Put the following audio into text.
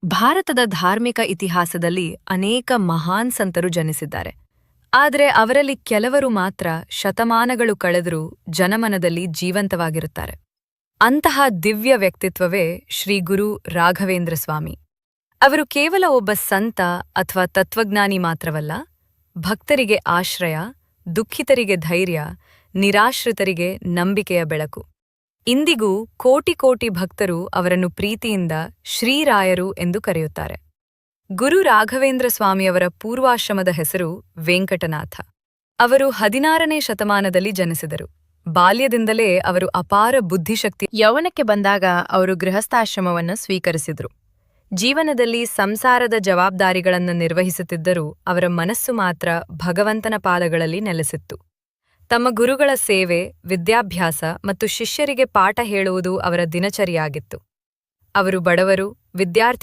ಭಾರತದ ಧಾರ್ಮಿಕ ಇತಿಹಾಸದಲ್ಲಿ ಅನೇಕ ಮಹಾನ್ ಸಂತರು ಜನಿಸಿದ್ದಾರೆ. ಆದರೆ ಅವರಲ್ಲಿ ಕೆಲವರು ಮಾತ್ರ ಶತಮಾನಗಳು ಕಳೆದರೂ ಜನಮನದಲ್ಲಿ ಜೀವಂತವಾಗಿರುತ್ತಾರೆ. ಅಂತಹ ದಿವ್ಯ ವ್ಯಕ್ತಿತ್ವವೇ ಶ್ರೀ ಗುರು ರಾಘವೇಂದ್ರ ಸ್ವಾಮಿ. ಅವರು ಕೇವಲ ಒಬ್ಬ ಸಂತ ಅಥವಾ ತತ್ವಜ್ಞಾನಿ ಮಾತ್ರವಲ್ಲ, ಭಕ್ತರಿಗೆ ಆಶ್ರಯ, ದುಃಖಿತರಿಗೆ ಧೈರ್ಯ, ನಿರಾಶ್ರಿತರಿಗೆ ನಂಬಿಕೆಯ ಬೆಳಕು. ಇಂದಿಗೂ ಕೋಟಿ ಕೋಟಿ ಭಕ್ತರು ಅವರನ್ನು ಪ್ರೀತಿಯಿಂದ ಶ್ರೀರಾಯರು ಎಂದು ಕರೆಯುತ್ತಾರೆ. ಗುರು ರಾಘವೇಂದ್ರ ಸ್ವಾಮಿಯವರ ಪೂರ್ವಾಶ್ರಮದ ಹೆಸರು ವೆಂಕಟನಾಥ. ಅವರು 16ನೇ ಶತಮಾನದಲ್ಲಿ ಜನಿಸಿದರು. ಬಾಲ್ಯದಿಂದಲೇ ಅವರು ಅಪಾರ ಬುದ್ಧಿಶಕ್ತಿ. ಯೌವನಕ್ಕೆ ಬಂದಾಗ ಅವರು ಗೃಹಸ್ಥಾಶ್ರಮವನ್ನು ಸ್ವೀಕರಿಸಿದರು. ಜೀವನದಲ್ಲಿ ಸಂಸಾರದ ಜವಾಬ್ದಾರಿಗಳನ್ನು ನಿರ್ವಹಿಸುತ್ತಿದ್ದರೂ ಅವರ ಮನಸ್ಸು ಮಾತ್ರ ಭಗವಂತನ ಪಾದಗಳಲ್ಲಿ ನೆಲೆಸಿತ್ತು. ತಮ್ಮ ಗುರುಗಳ ಸೇವೆ, ವಿದ್ಯಾಭ್ಯಾಸ ಮತ್ತು ಶಿಷ್ಯರಿಗೆ ಪಾಠ ಹೇಳುವುದು ಅವರ ದಿನಚರಿಯಾಗಿತ್ತು. ಅವರು ಬಡವರು, ವಿದ್ಯಾರ್ಥಿ